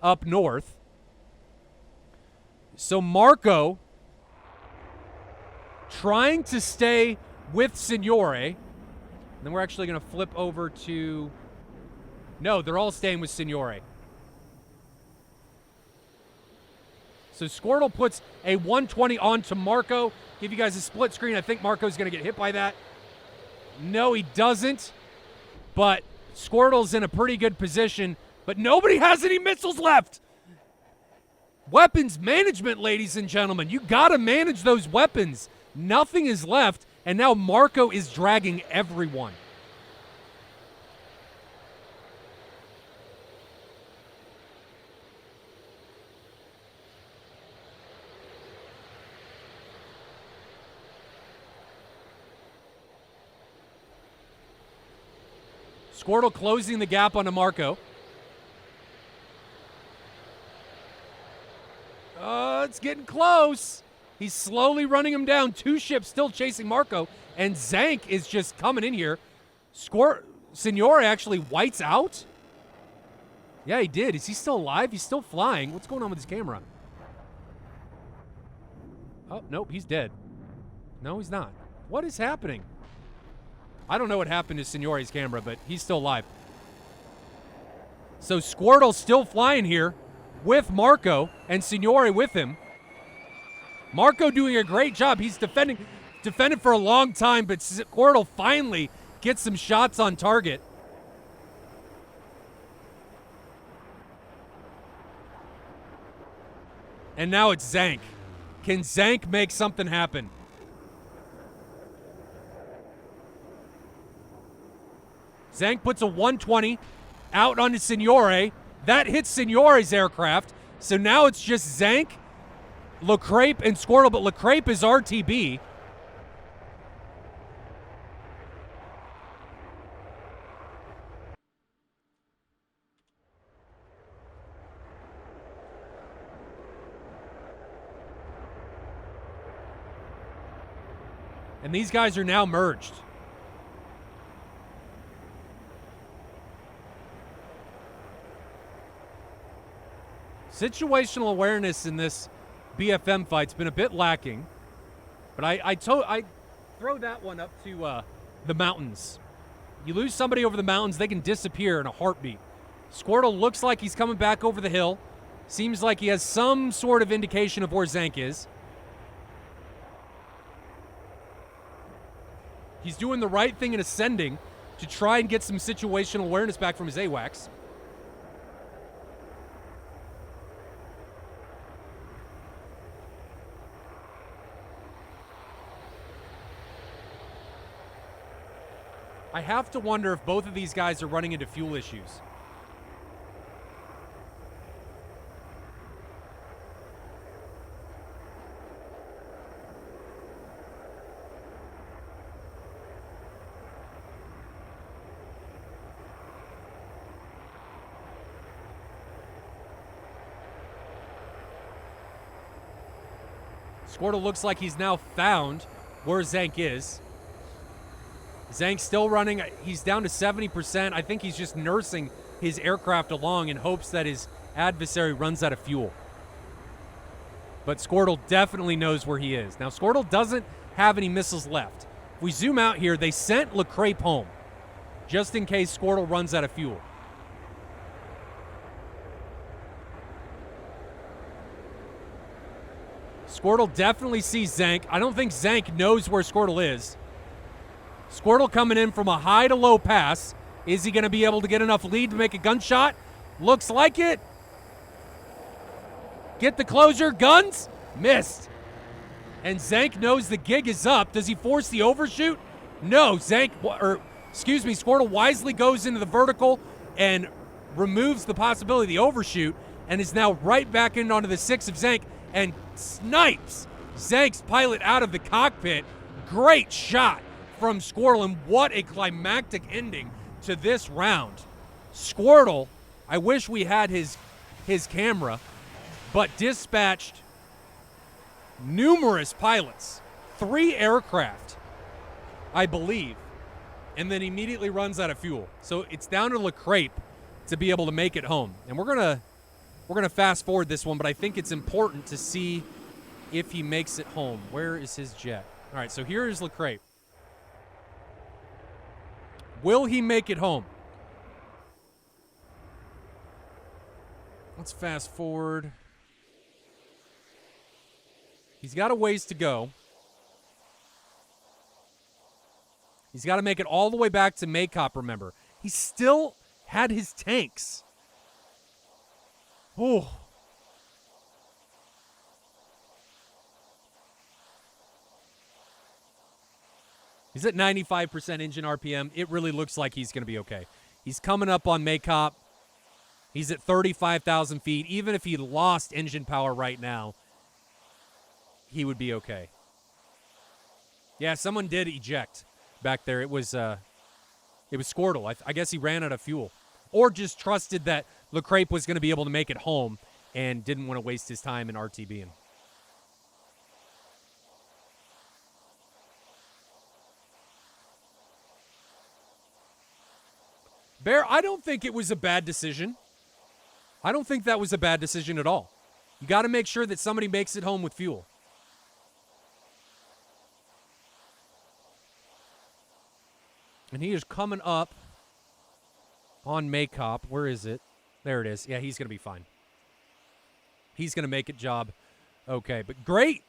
up north. So Marco trying to stay with Signore. Then we're actually going to flip over to... No, they're all staying with Signore. So Squirtle puts a 120 onto Marco. Give you guys a split screen. I think Marco's going to get hit by that. No, he doesn't. But Squirtle's in a pretty good position. But nobody has any missiles left. Weapons management, ladies and gentlemen. You got to manage those weapons. Nothing is left. And now Marco is dragging everyone. Squirtle closing the gap onto Marco. It's getting close. He's slowly running him down. Two ships still chasing Marco. And Zank is just coming in here. Signore actually whites out? Yeah, he did. Is he still alive? He's still flying. What's going on with his camera? Oh, nope, he's dead. No, he's not. What is happening? I don't know what happened to Signore's camera, but he's still alive. So Squirtle's still flying here with Marco and Signore with him. Marco doing a great job. He's defended for a long time, but Squirtle finally gets some shots on target. And now it's Zank. Can Zank make something happen? Zank puts a 120 out onto Signore. That hits Signore's aircraft. So now it's just Zank, LeCrape, and Squirtle. But LeCrape is RTB. And these guys are now merged. Situational awareness in this BFM fight's been a bit lacking, but I throw that one up to the mountains. You lose somebody over the mountains, they can disappear in a heartbeat. Squirtle looks like he's coming back over the hill. Seems like he has some sort of indication of where Zank is. He's doing the right thing in ascending to try and get some situational awareness back from his AWACS. I have to wonder if both of these guys are running into fuel issues. Squirtle looks like he's now found where Zank is. Zank's still running. He's down to 70%. I think he's just nursing his aircraft along in hopes that his adversary runs out of fuel. But Squirtle definitely knows where he is. Now, Squirtle doesn't have any missiles left. If we zoom out here, they sent LeCrape home just in case Squirtle runs out of fuel. Squirtle definitely sees Zank. I don't think Zank knows where Squirtle is. Squirtle coming in from a high to low pass. Is he going to be able to get enough lead to make a gunshot? Looks like it. Get the closure. Guns. Missed. And Zank knows the gig is up. Does he force the overshoot? No. Squirtle wisely goes into the vertical and removes the possibility of the overshoot and is now right back in onto the 6 of Zank and snipes Zank's pilot out of the cockpit. Great shot from Squirtle, and what a climactic ending to this round. Squirtle, I wish we had his camera, but dispatched numerous pilots, 3 aircraft, I believe, and then immediately runs out of fuel. So it's down to LeCrape to be able to make it home. And we're going to We're going to fast forward this one, but I think it's important to see if he makes it home. Where is his jet? All right, so here is LeCrape. Will he make it home? Let's fast forward. He's got a ways to go. He's got to make it all the way back to Maycop, remember. He still had his tanks. Oh. He's at 95% engine RPM. It really looks like he's going to be okay. He's coming up on Maycop. He's at 35,000 feet. Even if he lost engine power right now, he would be okay. Yeah, someone did eject back there. It was Squirtle. I guess he ran out of fuel. Or just trusted that LeCrape was going to be able to make it home and didn't want to waste his time in RTBing. Bear, I don't think it was a bad decision. I don't think that was a bad decision at all. You got to make sure that somebody makes it home with fuel. And he is coming up on Maycop. Where is it? There it is. Yeah, he's going to be fine. He's going to make it job okay. But great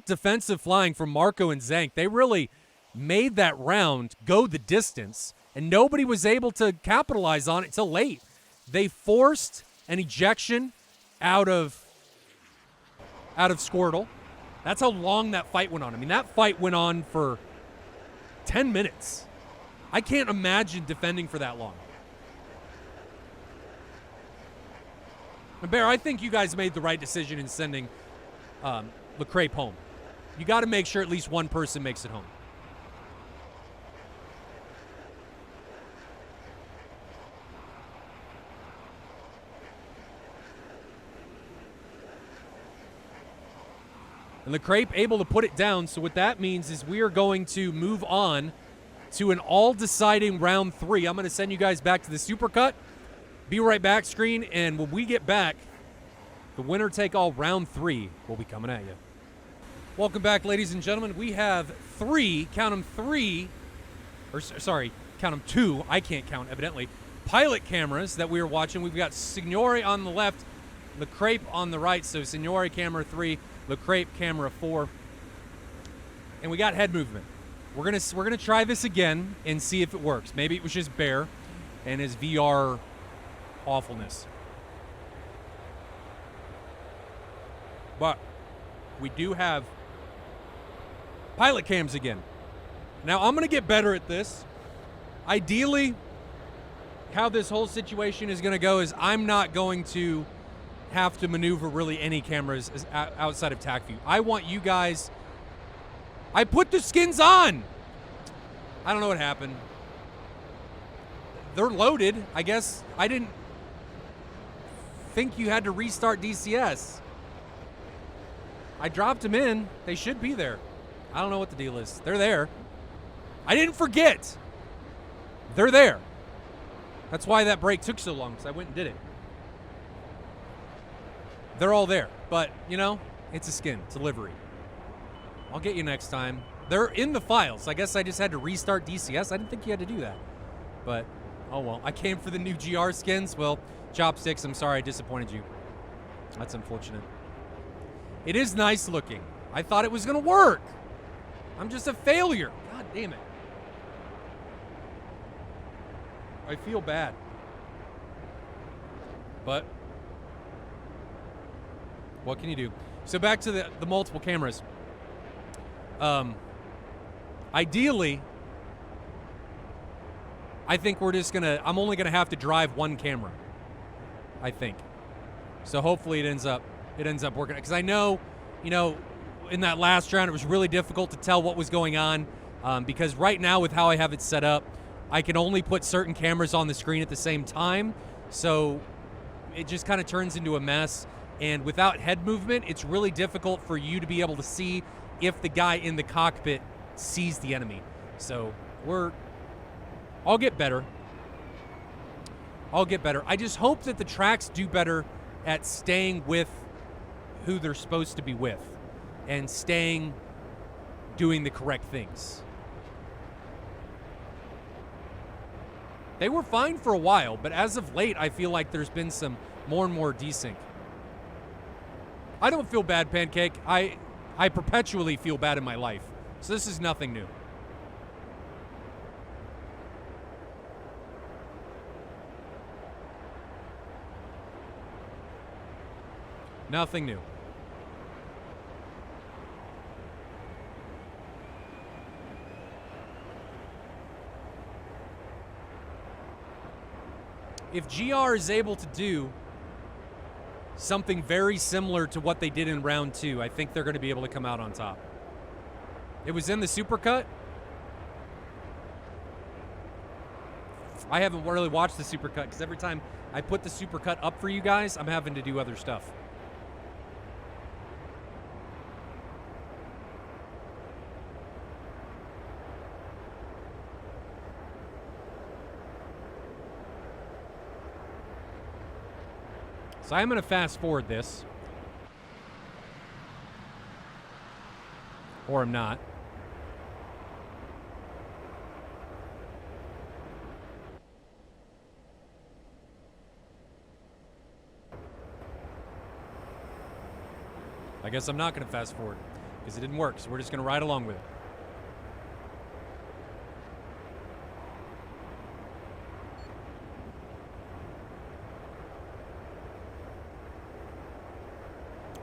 defensive flying from Marco and Zank. They really made that round go the distance, and nobody was able to capitalize on it till late. They forced an ejection out of Squirtle. That's how long that fight went on. I mean, that fight went on for 10 minutes. I can't imagine defending for that long. And Bear, I think you guys made the right decision in sending LeCrape home. You got to make sure at least one person makes it home. And LeCrape able to put it down, so what that means is we are going to move on to an all-deciding round 3. I'm going to send you guys back to the Supercut. Be right back screen, and when we get back, the winner-take-all round 3 will be coming at you. Welcome back, ladies and gentlemen. We have 3, count them 3, or sorry, count them 2, I can't count evidently, pilot cameras that we are watching. We've got Signore on the left, LeCrape on the right, so Signore camera 3, LeCrape camera 4, and we got head movement. We're gonna try this again and see if it works. Maybe it was just Bear and his VR awfulness, but we do have pilot cams again. Now I'm gonna get better at this. Ideally, how this whole situation is gonna go is I'm not going to have to maneuver really any cameras outside of TAC view. I want you guys. I put the skins on. I don't know what happened. They're loaded. I guess I didn't think you had to restart DCS. I dropped them in. They should be there. I don't know what the deal is. They're there. I didn't forget. They're there. That's why that break took so long, because I went and did it. They're all there. But, you know, it's a skin. It's a livery. I'll get you next time. They're in the files. I guess I just had to restart DCS. I didn't think you had to do that. But, oh well. I came for the new GR skins. Well, Chopsticks, I'm sorry I disappointed you. That's unfortunate. It is nice looking. I thought it was going to work. I'm just a failure. God damn it. I feel bad. But what can you do? So back to the multiple cameras. Ideally, I think we're just I'm only gonna have to drive one camera, I think. So hopefully it ends up working. Because I know, you know, in that last round it was really difficult to tell what was going on. Because right now with how I have it set up, I can only put certain cameras on the screen at the same time. So it just kind of turns into a mess. And without head movement, it's really difficult for you to be able to see if the guy in the cockpit sees the enemy. So I'll get better. I just hope that the tracks do better at staying with who they're supposed to be with and staying doing the correct things. They were fine for a while, but as of late, I feel like there's been some more and more desync. I don't feel bad, Pancake. I perpetually feel bad in my life, so this is nothing new. Nothing new. If GR is able to do something very similar to what they did in round 2, I think they're going to be able to come out on top. It was in the supercut. I haven't really watched the supercut because every time I put the supercut up for you guys, I'm having to do other stuff. So I'm going to fast forward this. Or I'm not. I guess I'm not going to fast forward because it didn't work, so we're just going to ride along with it.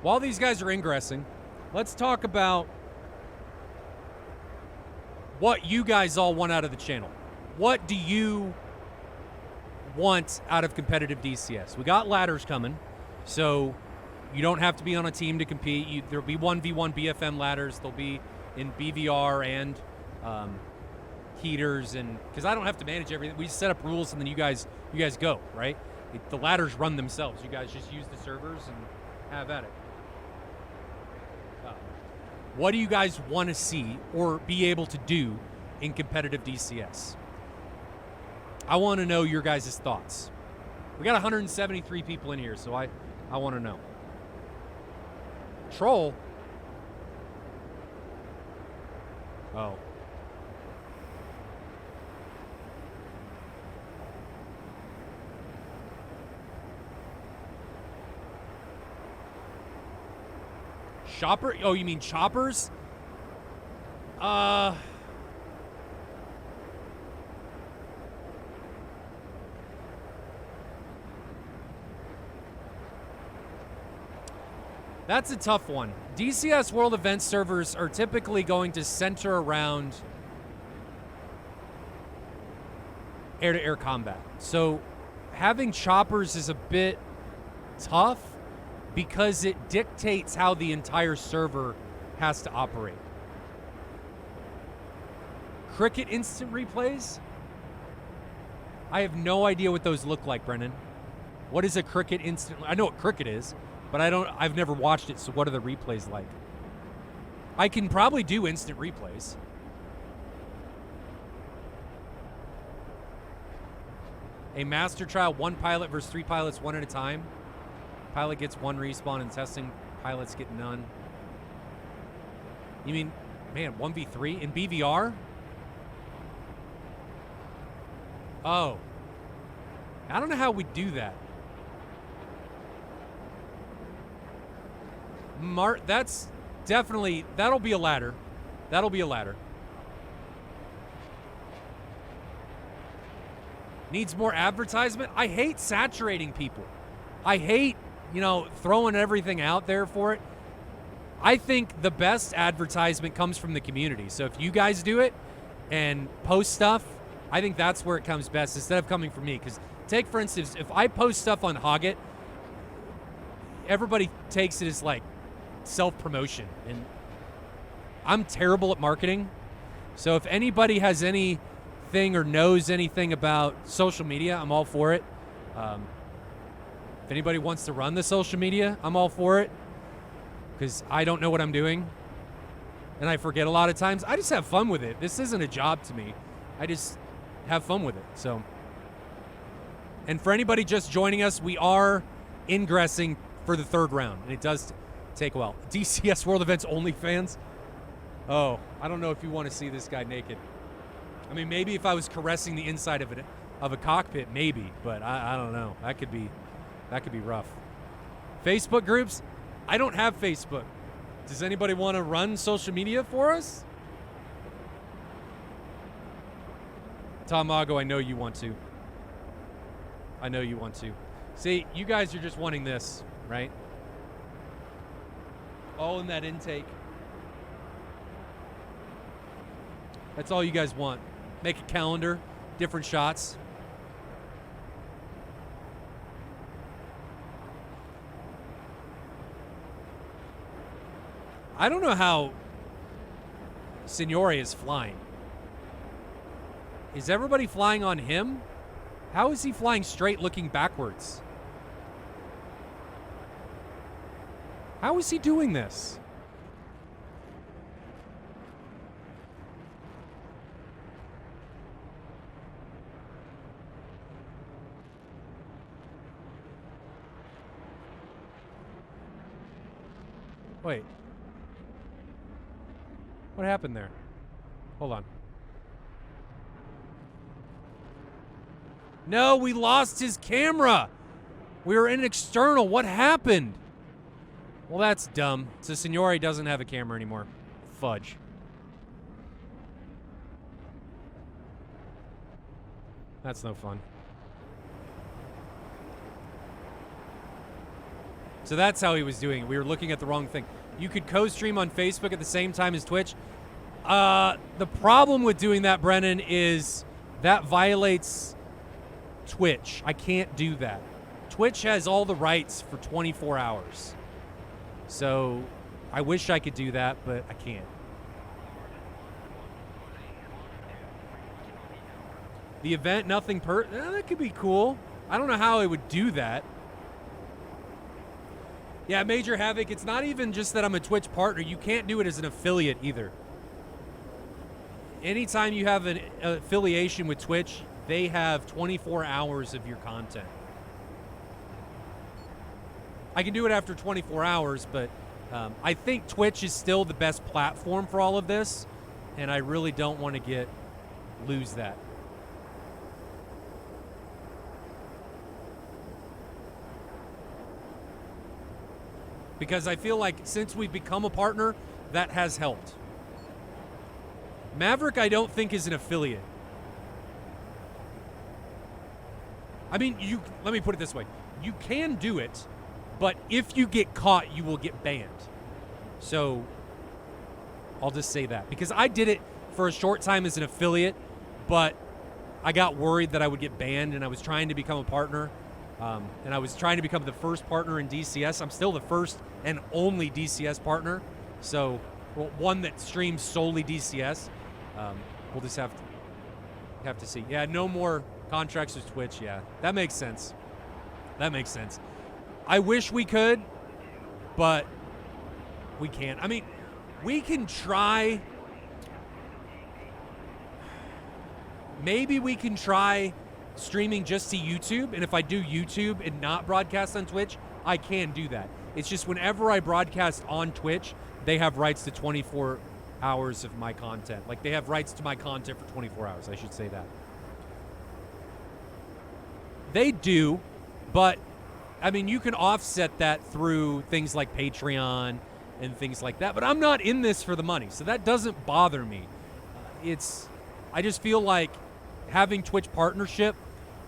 While these guys are ingressing, let's talk about what you guys all want out of the channel. What do you want out of competitive DCS? We got ladders coming, so you don't have to be on a team to compete. There'll be 1v1 BFM ladders. They'll be in BVR and heaters, and because I don't have to manage everything. We just set up rules, and then you guys go, right? The ladders run themselves. You guys just use the servers and have at it. What do you guys want to see or be able to do in competitive DCS? I want to know your guys' thoughts. We got 173 people in here, so I want to know. Troll? Oh. Shopper? Oh, you mean choppers? That's a tough one. DCS World Event servers are typically going to center around air-to-air combat. So having choppers is a bit tough because it dictates how the entire server has to operate. Cricket instant replays? I have no idea what those look like, Brennan. What is a cricket instant? I know what cricket is, but I've never watched it, so what are the replays like? I can probably do instant replays. A master trial, 1 pilot versus 3 pilots, 1 at a time. Pilot gets 1 respawn in testing. Pilots get none. You mean, man, 1v3 in BVR? Oh. I don't know how we do that. That's definitely, that'll be a ladder. That'll be a ladder. Needs more advertisement. I hate saturating people. I hate, throwing everything out there for it. I think the best advertisement comes from the community. So if you guys do it and post stuff, I think that's where it comes best instead of coming from me. Because take, for instance, if I post stuff on Hoggit, everybody takes it as like self-promotion. And I'm terrible at marketing. So if anybody has anything or knows anything about social media, I'm all for it. If anybody wants to run the social media, I'm all for it. Because I don't know what I'm doing. And I forget a lot of times. I just have fun with it. This isn't a job to me. I just have fun with it. So, and for anybody just joining us, we are ingressing for the third round, and it does take a while. DCS World Events OnlyFans. Oh, I don't know if you want to see this guy naked. I mean, maybe if I was caressing the inside of a cockpit, maybe, but I don't know. That could be rough. Facebook groups? I don't have Facebook. Does anybody want to run social media for us? Tom Mago, I know you want to. I know you want to. See, you guys are just wanting this, right? All in that intake. That's all you guys want. Make a calendar, different shots. I don't know how Signore is flying. Is everybody flying on him? How is he flying straight looking backwards? How is he doing this? Wait. What happened there? Hold on. No, we lost his camera. We were in external. What happened? Well, that's dumb. So Signore doesn't have a camera anymore. Fudge. That's no fun. So that's how he was doing it. We were looking at the wrong thing. You could co-stream on Facebook at the same time as Twitch. The problem with doing that, Brennan, is that violates Twitch. I can't do that. Twitch has all the rights for 24 hours. So I wish I could do that, but I can't. The event, nothing that could be cool. I don't know how I would do that. Yeah, Major Havoc, it's not even just that I'm a Twitch partner. You can't do it as an affiliate either. Anytime you have an affiliation with Twitch, they have 24 hours of your content. I can do it after 24 hours, but I think Twitch is still the best platform for all of this, and I really don't want to lose that. Because I feel like since we've become a partner, that has helped. Maverick, I don't think, is an affiliate. I mean, let me put it this way. You can do it, but if you get caught, you will get banned. So I'll just say that. Because I did it for a short time as an affiliate, but I got worried that I would get banned, and I was trying to become a partner. And I was trying to become the first partner in DCS. I'm still the first and only DCS partner. So, one that streams solely DCS. We'll just have to see. Yeah, no more contracts with Twitch. Yeah, that makes sense. That makes sense. I wish we could, but we can't. I mean, we can try. Maybe we can try streaming just to YouTube, and if I do YouTube and not broadcast on Twitch, I can do that. It's just whenever I broadcast on Twitch, they have rights to 24 hours of my content. Like, they have rights to my content for 24 hours, I should say that. They do, but, I mean, you can offset that through things like Patreon and things like that, but I'm not in this for the money, so that doesn't bother me. I just feel like having Twitch partnership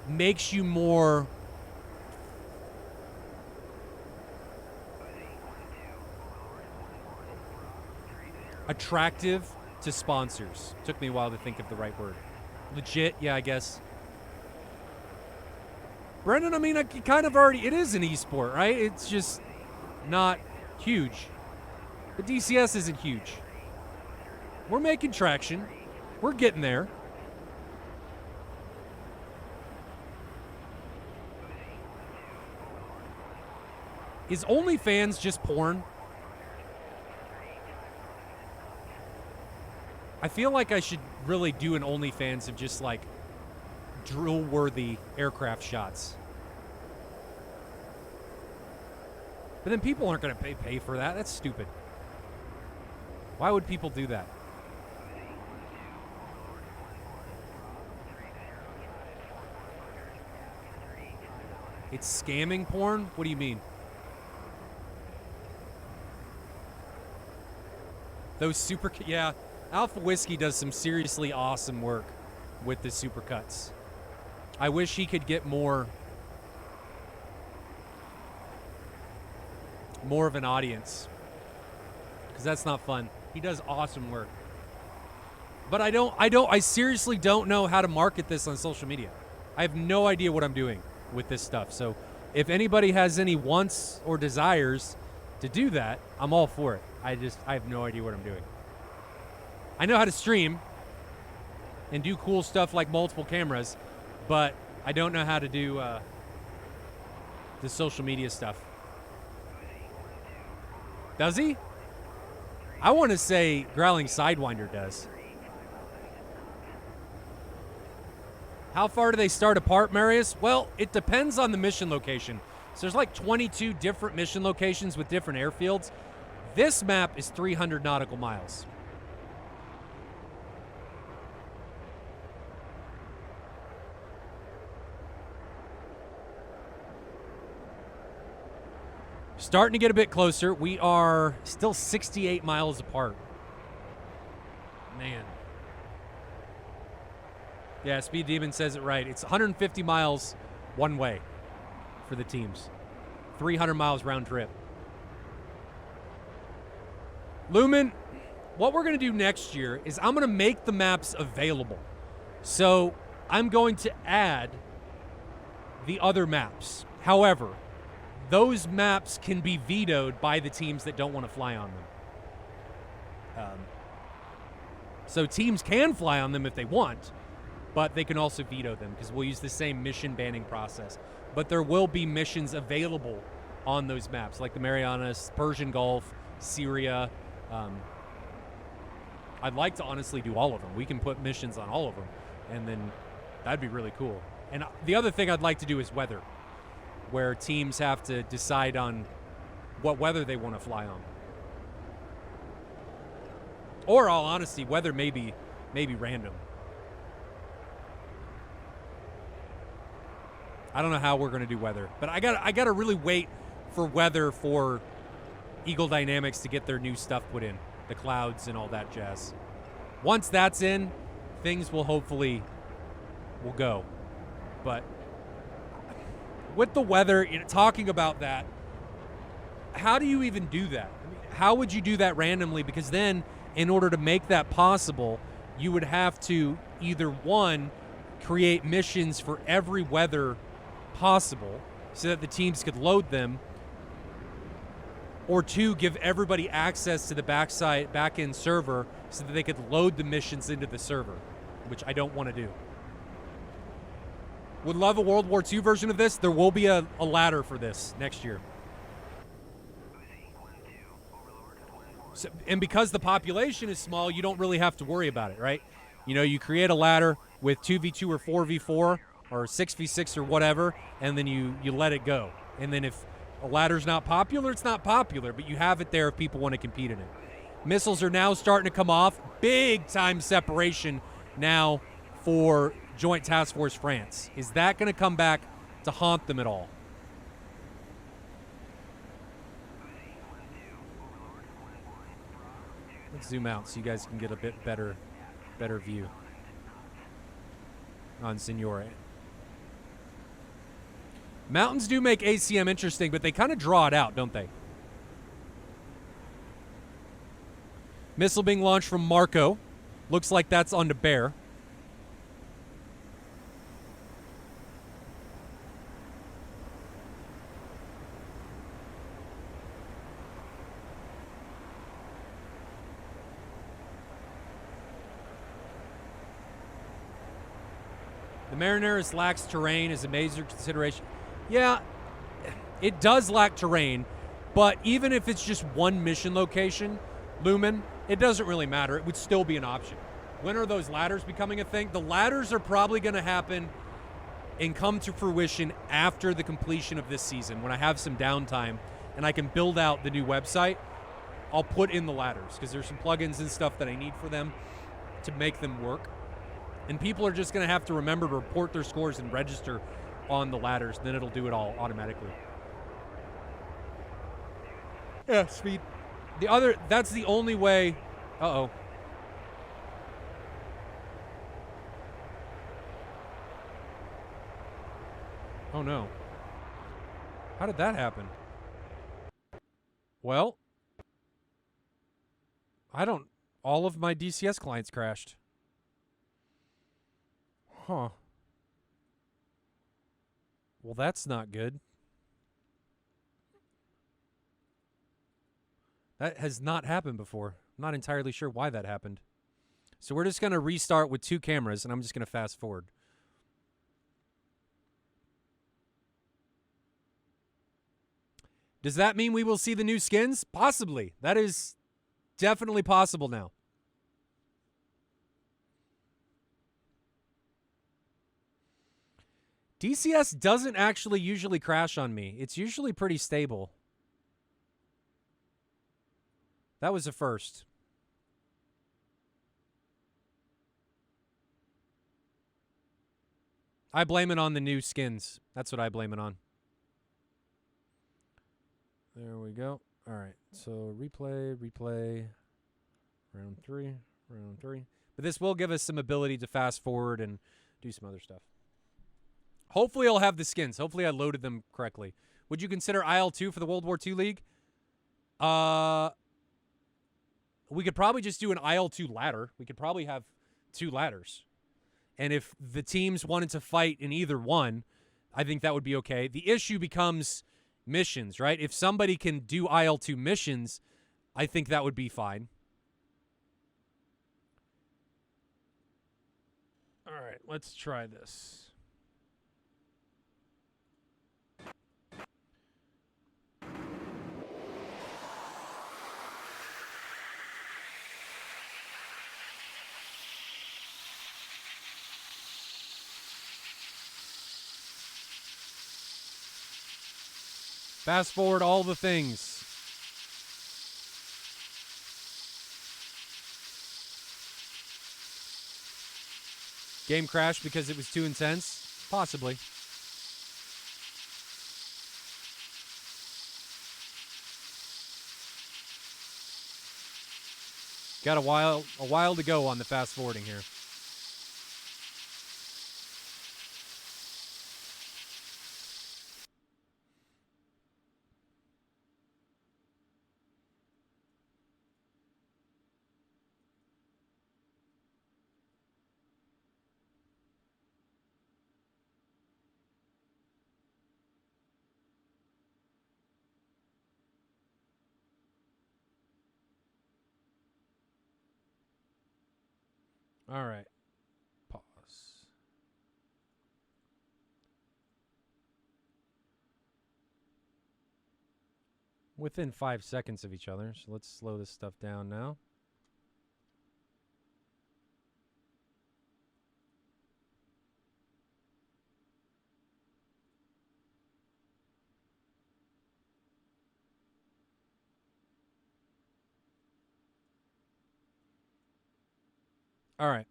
makes you more attractive to sponsors. Took me a while to think of the right word. Legit, yeah, I guess. Brendan, I mean, it kind of already, it is an esport, right? It's just not huge. The DCS isn't huge. We're making traction. We're getting there. Is OnlyFans just porn? I feel like I should really do an OnlyFans of just like drill-worthy aircraft shots. But then people aren't going to pay for that. That's stupid. Why would people do that? It's scamming porn? What do you mean? Those super... Yeah, Alpha Whiskey does some seriously awesome work with the supercuts. I wish he could get more of an audience, because that's not fun. He does awesome work. But I seriously don't know how to market this on social media. I have no idea what I'm doing with this stuff. So if anybody has any wants or desires to do that, I'm all for it. I have no idea what I'm doing. I know how to stream and do cool stuff like multiple cameras, but I don't know how to do the social media stuff. Does he? I want to say Growling Sidewinder does. How far do they start apart, Marius? Well, it depends on the mission location. So there's like 22 different mission locations with different airfields. This map is 300 nautical miles. Starting to get a bit closer. We are still 68 miles apart. Man. Yeah, Speed Demon says it right. It's 150 miles one way for the teams. 300 miles round trip. Lumen, what we're going to do next year is I'm going to make the maps available. So I'm going to add the other maps. However, those maps can be vetoed by the teams that don't want to fly on them. So teams can fly on them if they want, but they can also veto them because we'll use the same mission banning process. But there will be missions available on those maps, like the Marianas, Persian Gulf, Syria. I'd like to honestly do all of them. We can put missions on all of them, and then that'd be really cool. And the other thing I'd like to do is weather, where teams have to decide on what weather they want to fly on. Or, all honesty, weather may be random. I don't know how we're going to do weather, but I got to really wait for weather for Eagle Dynamics to get their new stuff put in, the clouds and all that jazz. Once that's in, things will hopefully go. But with the weather, talking about that, how do you even do that? I mean, how would you do that randomly? Because then, in order to make that possible, you would have to either, one, create missions for every weather possible so that the teams could load them, or two, give everybody access to the back-end server so that they could load the missions into the server, which I don't want to do. Would love a World War II version of this. There will be a ladder for this next year. So, and because the population is small, you don't really have to worry about it, right? You know, you create a ladder with 2v2 or 4v4 or 6v6 or whatever, and then you let it go. And then if a ladder's not popular, it's not popular, but you have it there if people want to compete in it. Missiles are now starting to come off. Big time separation now for Joint Task Force France. Is that going to come back to haunt them at all? Let's zoom out so you guys can get a bit better view on Signore. Mountains do make ACM interesting, but they kind of draw it out, don't they? Missile being launched from Marco. Looks like that's on to Bear. The Marineris lacks terrain is a major consideration. Yeah, it does lack terrain, but even if it's just one mission location, Lumen, it doesn't really matter. It would still be an option. When are those ladders becoming a thing? The ladders are probably going to happen and come to fruition after the completion of this season, when I have some downtime and I can build out the new website, I'll put in the ladders because there's some plugins and stuff that I need for them to make them work. And people are just going to have to remember to report their scores and register on the ladders. Then it'll do it all automatically. Yeah, speed. That's the only way. Uh-oh. Oh, no. How did that happen? Well, all of my DCS clients crashed. Huh. Well, that's not good. That has not happened before. I'm not entirely sure why that happened. So we're just going to restart with 2 cameras, and I'm just going to fast forward. Does that mean we will see the new skins? Possibly. That is definitely possible now. DCS doesn't actually usually crash on me. It's usually pretty stable. That was a first. I blame it on the new skins. That's what I blame it on. There we go. All right. So replay. Round 3. But this will give us some ability to fast forward and do some other stuff. Hopefully I'll have the skins. Hopefully I loaded them correctly. Would you consider IL-2 for the World War II League? We could probably just do an IL-2 ladder. We could probably have 2 ladders. And if the teams wanted to fight in either one, I think that would be okay. The issue becomes missions, right? If somebody can do IL-2 missions, I think that would be fine. All right, let's try this. Fast forward all the things. Game crashed because it was too intense? Possibly. Got a while to go on the fast forwarding here. All right. Pause. Within 5 seconds of each other, so let's slow this stuff down now. All right.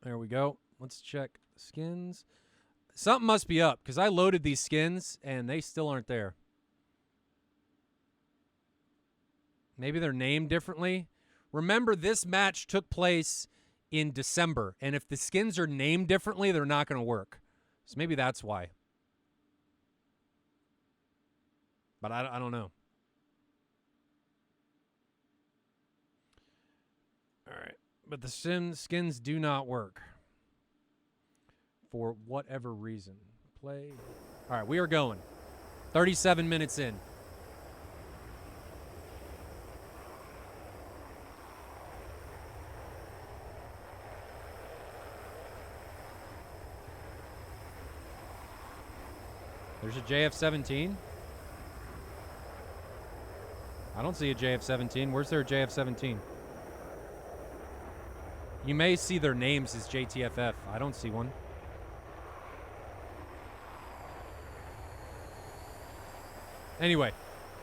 There we go. Let's check the skins. Something must be up because I loaded these skins and they still aren't there. Maybe they're named differently. Remember, this match took place in December, and if the skins are named differently, they're not going to work. So maybe that's why. But I don't know. All right. But the skins do not work. For whatever reason. Play. All right, we are going. 37 minutes in. There's a JF-17. I don't see a JF-17. Where's their JF-17? You may see their names as JTFF. I don't see one. Anyway,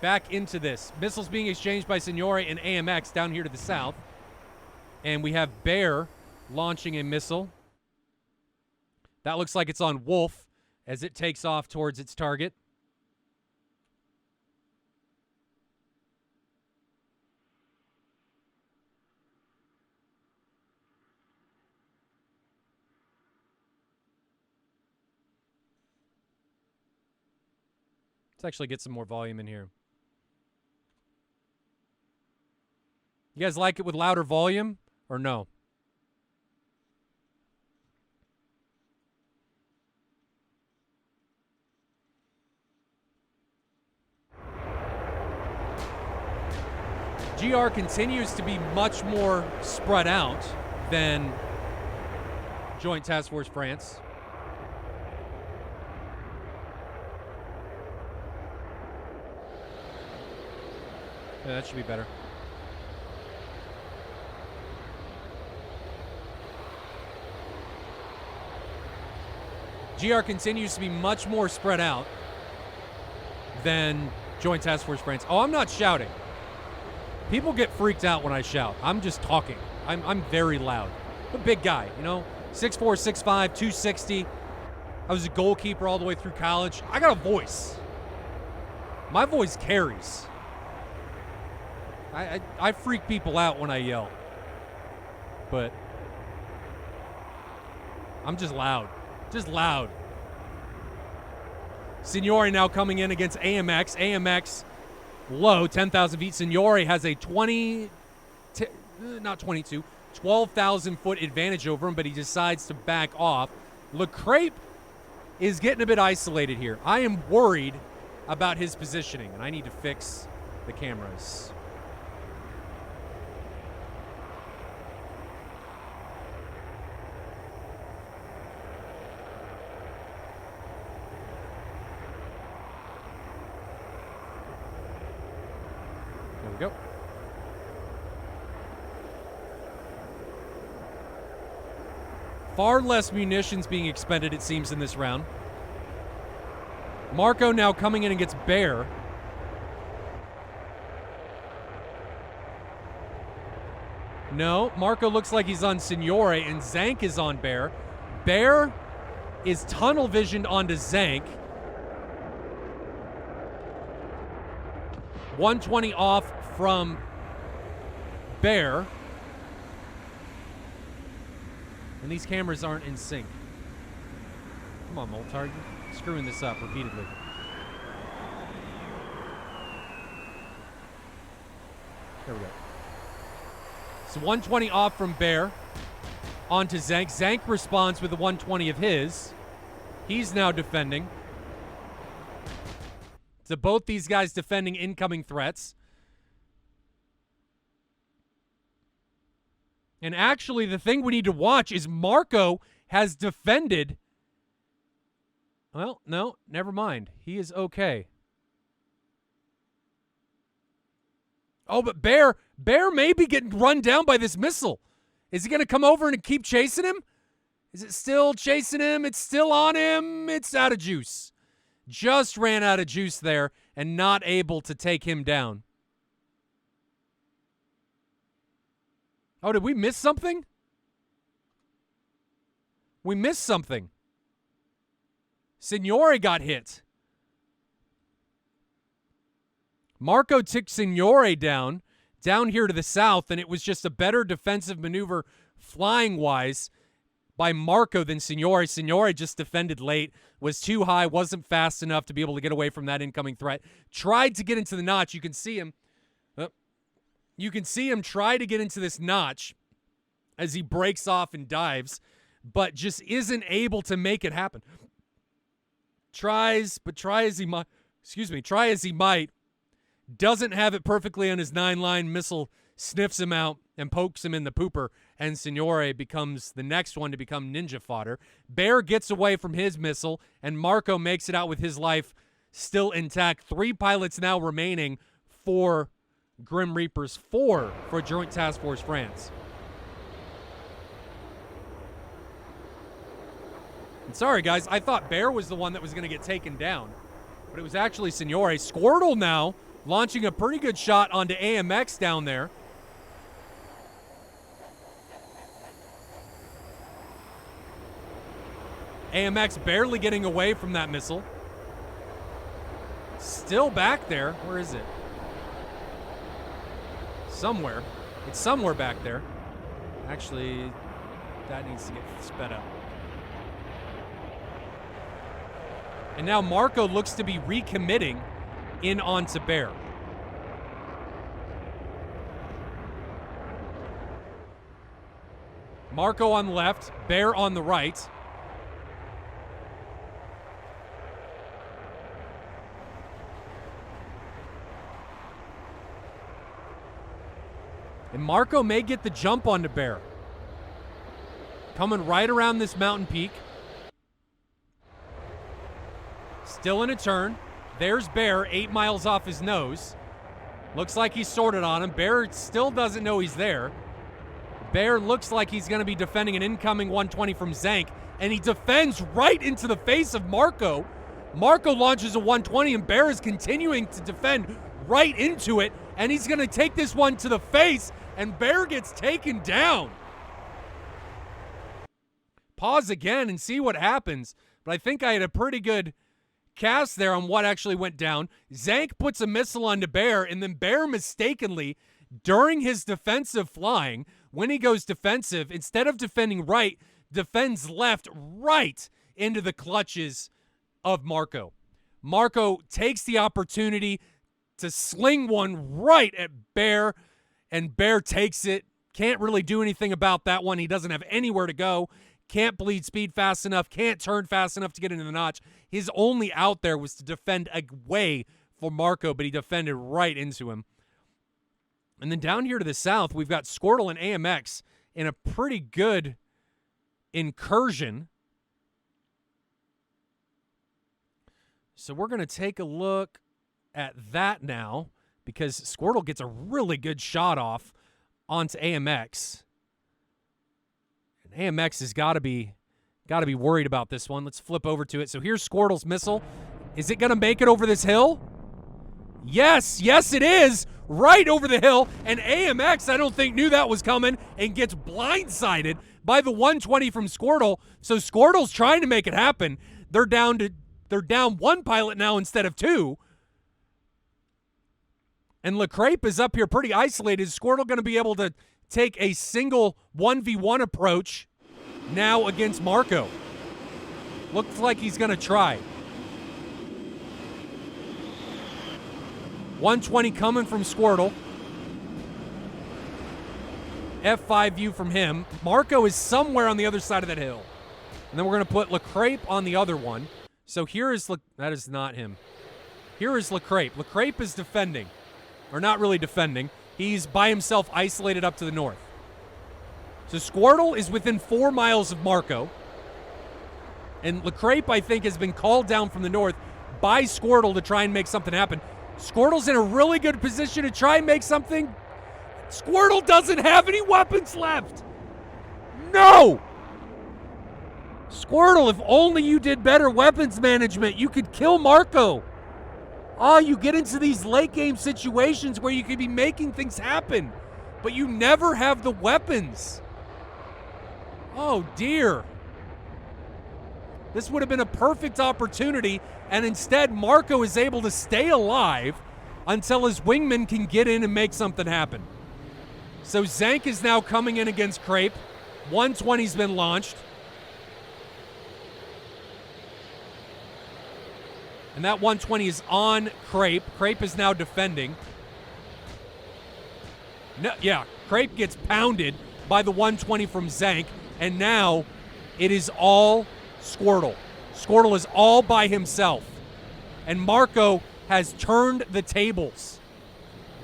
back into this. Missiles being exchanged by Signore and AMX down here to the south. And we have Bear launching a missile. That looks like it's on Wolf as it takes off towards its target. Let's actually get some more volume in here. You guys like it with louder volume or no? GR continues to be much more spread out than Joint Task Force France. Yeah, that should be better. GR continues to be much more spread out than Joint Task Force France. Oh, I'm not shouting. People get freaked out when I shout. I'm just talking. I'm very loud. I'm a big guy, you know? 6'4", 6'5", 260. I was a goalkeeper all the way through college. I got a voice. My voice carries. I freak people out when I yell. But I'm just loud. Just loud. Signore now coming in against AMX. AMX low, 10,000 feet. Signore has a 12,000 foot advantage over him, but he decides to back off. LeCrape is getting a bit isolated here. I am worried about his positioning, and I need to fix the cameras. There we go. Far less munitions being expended, it seems, in this round. Marco now coming in against Bear. No, Marco looks like he's on Signore, and Zank is on Bear. Bear is tunnel visioned onto Zank. 120 off from Bear. And these cameras aren't in sync. Come on, Moltar, you're screwing this up repeatedly. There we go. So 120 off from Bear onto Zank. Zank responds with a 120 of his. He's now defending. So both these guys defending incoming threats. And actually, the thing we need to watch is Marco has defended. Well, no, never mind. He is okay. Oh, but Bear may be getting run down by this missile. Is he going to come over and keep chasing him? Is it still chasing him? It's still on him. It's out of juice. Just ran out of juice there and not able to take him down. Oh, did we miss something? We missed something. Signore got hit. Marco took Signore down here to the south, and it was just a better defensive maneuver flying-wise by Marco than Signore. Signore just defended late, was too high, wasn't fast enough to be able to get away from that incoming threat. Tried to get into the notch. You can see him. You can see him try to get into this notch as he breaks off and dives, but just isn't able to make it happen. Try as he might, doesn't have it perfectly on his 9-line. Missile sniffs him out and pokes him in the pooper, and Signore becomes the next one to become ninja fodder. Bear gets away from his missile, and Marco makes it out with his life still intact. 3 pilots now remaining for Grim Reapers, 4 for Joint Task Force France. And sorry, guys, I thought Bear was the one that was going to get taken down, but it was actually Signore. Squirtle now launching a pretty good shot onto AMX down there. AMX barely getting away from that missile. Still back there. Where is it? Somewhere. It's somewhere back there. Actually, that needs to get sped up. And now Marco looks to be recommitting in onto Bear. Marco on the left, Bear on the right. And Marco may get the jump onto Bear. Coming right around this mountain peak. Still in a turn. There's Bear, 8 miles off his nose. Looks like he's sorted on him. Bear still doesn't know he's there. Bear looks like he's going to be defending an incoming 120 from Zank, and he defends right into the face of Marco. Marco launches a 120, and Bear is continuing to defend right into it, and he's going to take this one to the face, and Bear gets taken down. Pause again and see what happens, but I think I had a pretty good cast there on what actually went down. Zank puts a missile onto Bear, and then Bear mistakenly, during his defensive flying, when he goes defensive, instead of defending right, defends left right into the clutches of Marco. Marco takes the opportunity to sling one right at Bear, and Bear takes it. Can't really do anything about that one. He doesn't have anywhere to go. Can't bleed speed fast enough. Can't turn fast enough to get into the notch. His only out there was to defend away for Marco, but he defended right into him. And then down here to the south, we've got Squirtle and AMX in a pretty good incursion. So we're going to take a look at that now, because Squirtle gets a really good shot off onto AMX. And AMX has got to be worried about this one. Let's flip over to it. So here's Squirtle's missile. Is it going to make it over this hill? Yes, it is. Right over the hill. And AMX, I don't think, knew that was coming and gets blindsided by the 120 from Squirtle. So Squirtle's trying to make it happen. They're down one pilot now instead of two. And LeCrape is up here pretty isolated. Is Squirtle going to be able to take a single 1v1 approach now against Marco? Looks like he's going to try. 120 coming from Squirtle. F5 view from him. Marco is somewhere on the other side of that hill. And then we're going to put LeCrape on the other one. So here is that is not him. Here is LeCrape. LeCrape is defending. Or not really defending. He's by himself isolated up to the north. So Squirtle is within 4 miles of Marco. And LeCrape, I think, has been called down from the north by Squirtle to try and make something happen. Squirtle's in a really good position to try and make something. Squirtle doesn't have any weapons left. No! Squirtle, if only you did better weapons management, you could kill Marco. Oh, you get into these late game situations where you could be making things happen, but you never have the weapons. Oh, dear. This would have been a perfect opportunity, and instead Marco is able to stay alive until his wingman can get in and make something happen. So Zank is now coming in against Crape. 120's been launched. And that 120 is on Crape. Crape is now defending. No, yeah, Crape gets pounded by the 120 from Zank, and now it is all Squirtle. Squirtle is all by himself. And Marco has turned the tables.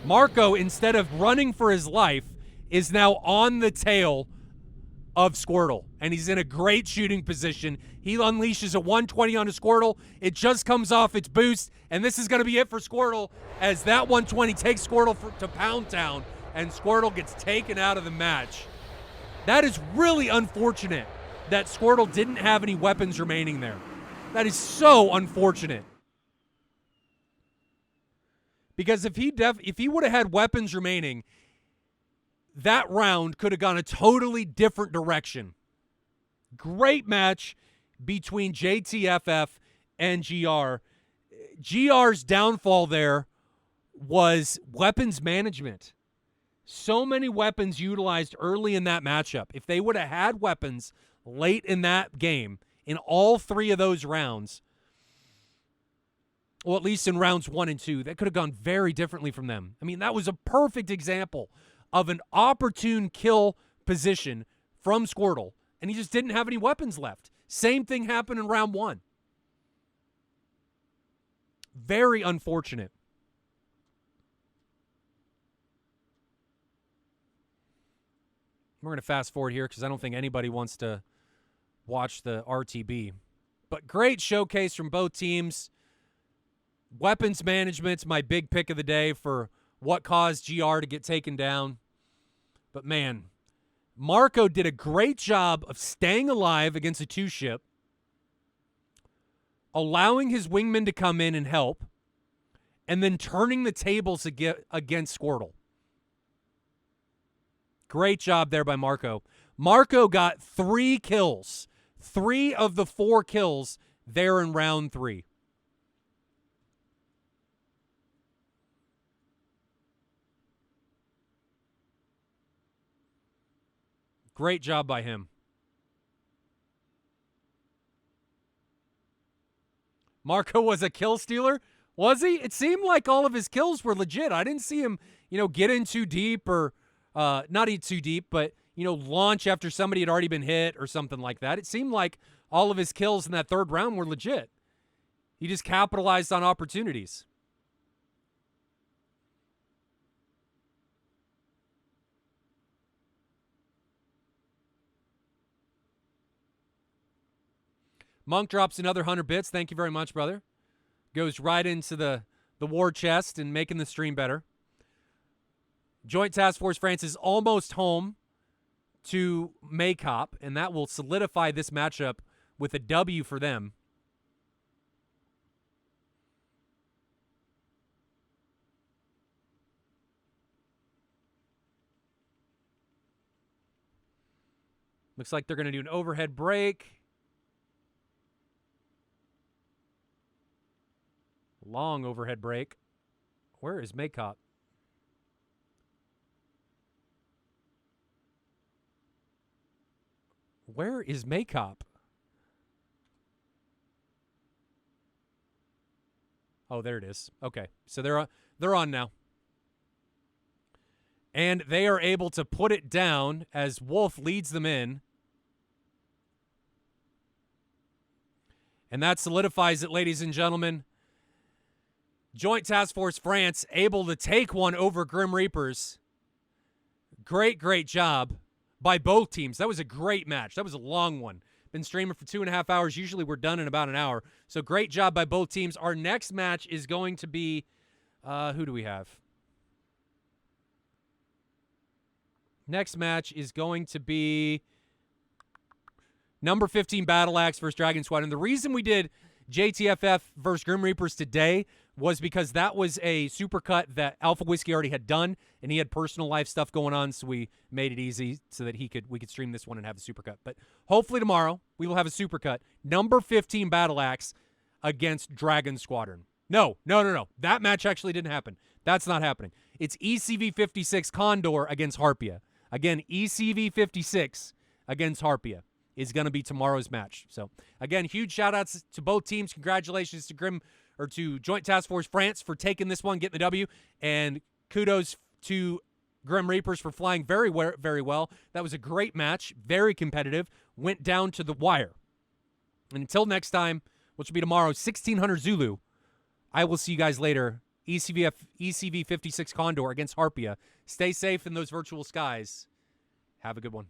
Marco, instead of running for his life, is now on the tail of Squirtle. And he's in a great shooting position. He unleashes a 120 on a Squirtle. It just comes off its boost. And this is going to be it for Squirtle, as that 120 takes Squirtle to Pound Town, and Squirtle gets taken out of the match. That is really unfortunate that Squirtle didn't have any weapons remaining there. That is so unfortunate. Because if he would have had weapons remaining, that round could have gone a totally different direction. Great match between JTFF and GR. GR's downfall there was weapons management. So many weapons utilized early in that matchup. If they would have had weapons late in that game, in all 3 of those rounds, well, at least in rounds 1 and 2, that could have gone very differently from them. I mean, that was a perfect example of an opportune kill position from Squirtle, and he just didn't have any weapons left. Same thing happened in round 1. Very unfortunate. We're going to fast forward here because I don't think anybody wants to watch the RTB. But great showcase from both teams. Weapons management's my big pick of the day for what caused GR to get taken down. But, man, Marco did a great job of staying alive against a 2-ship, allowing his wingman to come in and help, and then turning the tables against Squirtle. Great job there by Marco. Marco got 3 kills. 3 of the 4 kills there in round 3. Great job by him. Marco was a kill stealer? Was he? It seemed like all of his kills were legit. I didn't see him, get in too deep or not eat too deep, but, launch after somebody had already been hit or something like that. It seemed like all of his kills in that 3rd round were legit. He just capitalized on opportunities. Monk drops another 100 bits. Thank you very much, brother. Goes right into the war chest and making the stream better. Joint Task Force France is almost home to Maycop, and that will solidify this matchup with a W for them. Looks like they're going to do an overhead break. Long overhead break. Where is Maycop? Where is Maycop? Oh, there it is. Okay, so they're on now. And they are able to put it down as Wolf leads them in. And that solidifies it, ladies and gentlemen. Joint Task Force France able to take one over Grim Reapers. Great job by both teams. That was a great match. That was a long one. Been streaming for 2.5 hours. Usually we're done in about an hour. So great job by both teams. Our next match is going to be, who do we have? Next match is going to be number 15 Battle Axe versus Dragon Squad. And the reason we did JTFF versus Grim Reapers today was because that was a supercut that Alpha Whiskey already had done, and he had personal life stuff going on, so we made it easy so that we could stream this one and have the supercut. But hopefully tomorrow we will have a supercut. Number 15 Battle Axe against Dragon Squadron. No. That match actually didn't happen. That's not happening. It's ECV 56 Condor against Harpia. Again, ECV 56 against Harpia is going to be tomorrow's match. So, again, huge shout-outs to both teams. Congratulations to Joint Task Force France for taking this one, getting the W, and kudos to Grim Reapers for flying very well. That was a great match, very competitive, went down to the wire. And until next time, which will be tomorrow, 1600 Zulu, I will see you guys later. ECV 56 Condor against Harpia. Stay safe in those virtual skies. Have a good one.